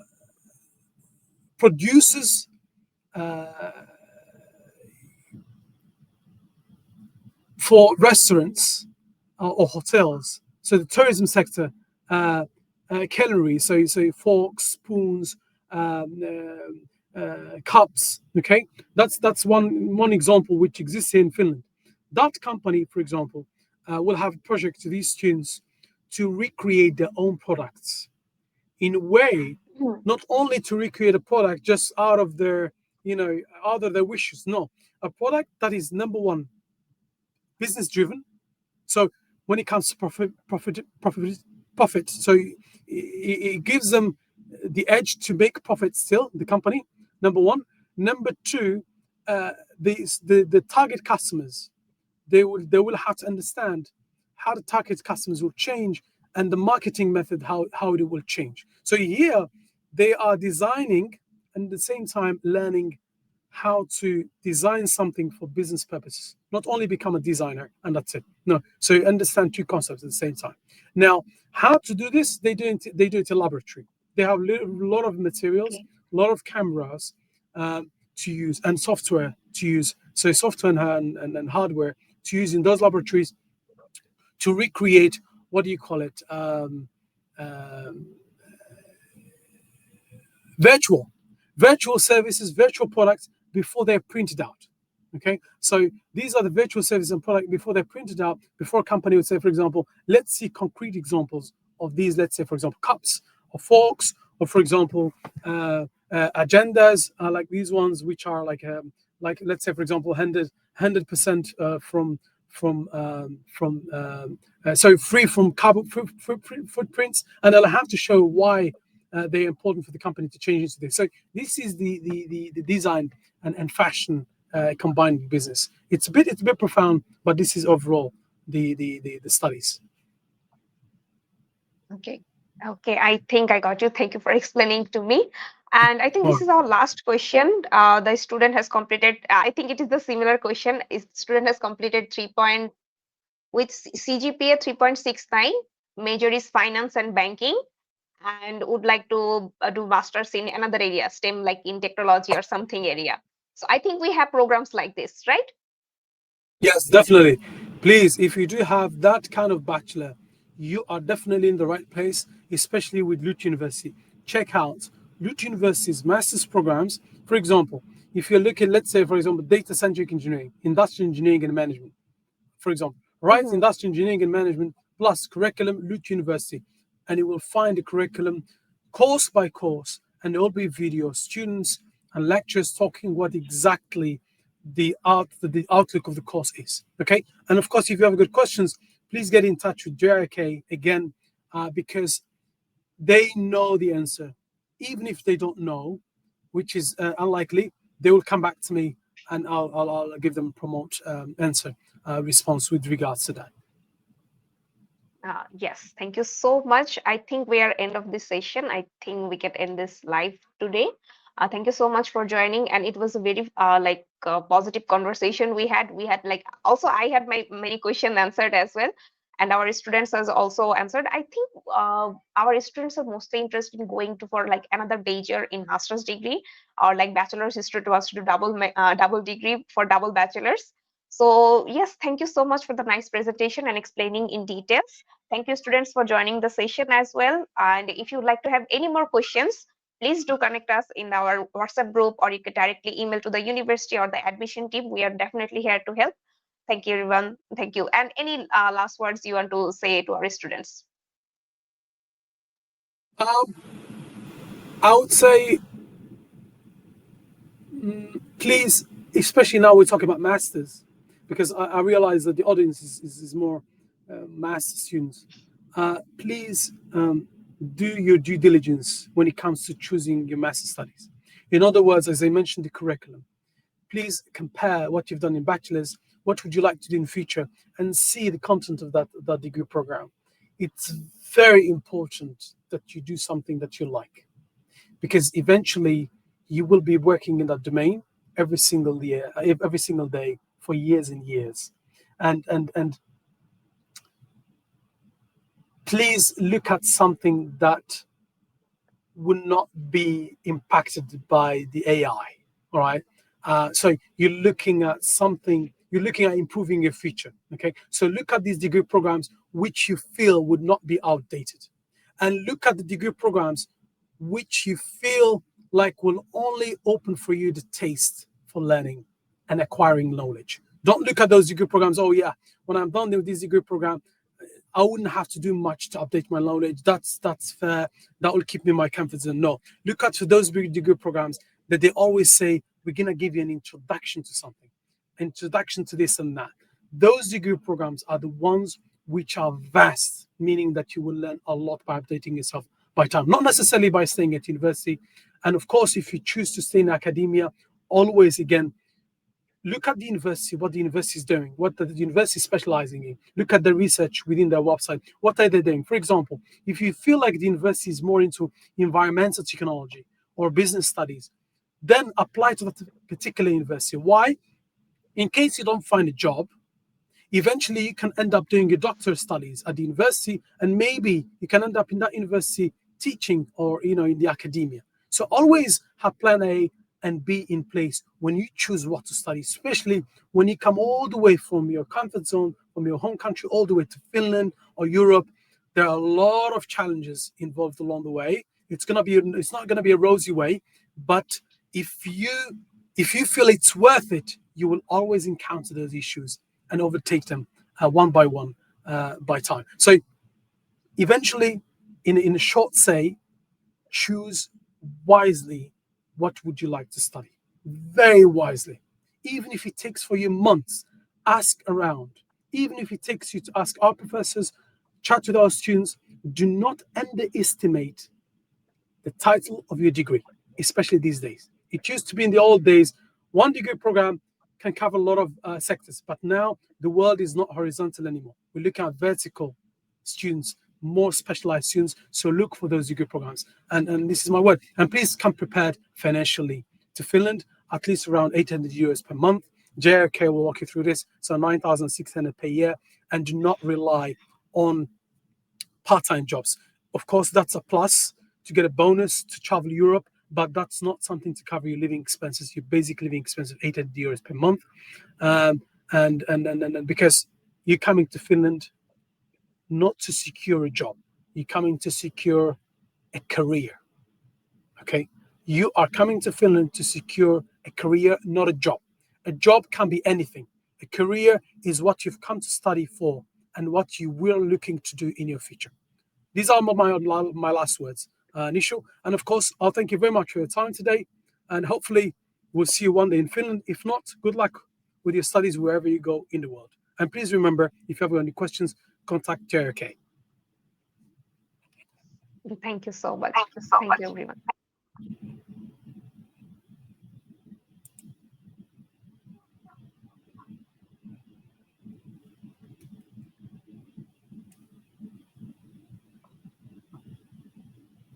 produces for restaurants or hotels. So the tourism sector, culinary, so forks, spoons, cups. Okay, that's one example which exists here in Finland. That company, for example, will have a project to these students to recreate their own products in a way, not only to recreate a product just out of their, out of their wishes. No, a product that is number one, business driven. So when it comes to profit. So it gives them the edge to make profit still, the company, number one. Number two, the target customers, they will have to understand how the target customers will change and the marketing method, how it will change. So here they are designing and at the same time learning how to design something for business purposes, not only become a designer and that's it. No, so you understand two concepts at the same time. Now, how to do this? They do it in laboratory. They have a lot of materials, Okay. a lot of cameras to use and software to use. So software and hardware to use in those laboratories to recreate, what do you call it? Virtual services, virtual products before they're printed out. Okay, so these are the virtual services and product before they're printed out. Before a company would say, for example, let's see concrete examples of these. Let's say, for example, cups or forks, or for example, agendas like these ones, which are like let's say, for example, 100% so free from carbon footprints, and I'll have to show why they're important for the company to change into this. So this is the design and fashion combined business. It's a bit profound, but this is overall the studies. Okay. Okay, I think I got you. Thank you for explaining to me. And I think this is our last question. The student has completed, I think it is the similar question. Is student has completed 3 point with CGPA 3.69. Major is finance and banking, and would like to do masters in another area, STEM, like in technology or something area. So I think we have programs like this, right? Yes, definitely. Please, if you do have that kind of bachelor, you are definitely in the right place, especially with LUT University. Check out LUT University's master's programs. For example, if you're looking, let's say, for example, data-centric engineering, industrial engineering and management, for example, right? Industrial engineering and management plus curriculum, LUT University. And you will find the curriculum course by course, and there will be videos, students and lecturers talking what exactly the outlook of the course is. Okay, and of course, if you have good questions, please get in touch with JRK again, because they know the answer. Even if they don't know, which is unlikely, they will come back to me, and I'll give them promote answer response with regards to that. Yes, thank you so much. I think we are end of this session. I think we can end this live today. Thank you so much for joining, and it was a very positive conversation we had. We had like also I had my many questions answered as well, and our students has also answered. I think our students are mostly interested in going to for like another major in master's degree or like bachelor's history to us to do double degree for double bachelors. So yes, thank you so much for the nice presentation and explaining in details. Thank you, students, for joining the session as well. And if you'd like to have any more questions, please do connect us in our WhatsApp group, or you can directly email to the university or the admission team. We are definitely here to help. Thank you, everyone. Thank you. And any last words you want to say to our students? I would say, please, especially now we're talking about masters, because I realize that the audience is more master students. Please do your due diligence when it comes to choosing your master studies. In other words, as I mentioned, the curriculum. Please compare what you've done in bachelor's, what would you like to do in future, and see the content of that degree program. It's very important that you do something that you like, because eventually you will be working in that domain every single year, every single day for years and years. And please look at something that would not be impacted by the AI. All right. So you're looking at something, you're looking at improving your future. Okay. So look at these degree programs which you feel would not be outdated. And look at the degree programs which you feel like will only open for you the taste for learning and acquiring knowledge. Don't look at those degree programs. Oh yeah, when I'm done with this degree program, I wouldn't have to do much to update my knowledge. That's fair. That will keep me in my comfort zone. No, look at for those big degree programs that they always say, we're gonna give you an introduction to something, introduction to this and that. Those degree programs are the ones which are vast, meaning that you will learn a lot by updating yourself by time, not necessarily by staying at university. And of course, if you choose to stay in academia, always again, look at the university, what the university is doing, what the university is specializing in. Look at the research within their website. What are they doing? For example, if you feel like the university is more into environmental technology or business studies, then apply to that particular university. Why? In case you don't find a job, eventually you can end up doing your doctorate studies at the university, and maybe you can end up in that university teaching or in the academia. So always have plan A and B in place when you choose what to study, especially when you come all the way from your comfort zone, from your home country, all the way to Finland or Europe. There are a lot of challenges involved along the way. It's not gonna be a rosy way, but if you feel it's worth it, you will always encounter those issues and overtake them one by one by time. So eventually, in a short say, choose wisely what would you like to study. Very wisely. Even if it takes for you months, ask around. Even if it takes you to ask our professors, chat with our students, do not underestimate the title of your degree, especially these days. It used to be in the old days, one degree program can cover a lot of sectors, but now the world is not horizontal anymore. We're looking at vertical students, more specialized students. So look for those degree programs. And this is my word. And please come prepared financially to Finland, at least around 800 euros per month. JRK will walk you through this. So 9,600 per year. And do not rely on part-time jobs. Of course, that's a plus to get a bonus to travel Europe, but that's not something to cover your living expenses, your basic living expenses of 800 euros per month. And because you're coming to Finland not to secure a job, you're coming to secure a career. Okay, you are coming to Finland to secure a career, not a job. A job can be anything. A career is what you've come to study for and what you will looking to do in your future. These are my last words, Nishu. And of course, I'll thank you very much for your time today. And hopefully, we'll see you one day in Finland. If not, good luck with your studies wherever you go in the world. And please remember, if you have any questions, contact JRK. Thank you so much. Thank you, everyone.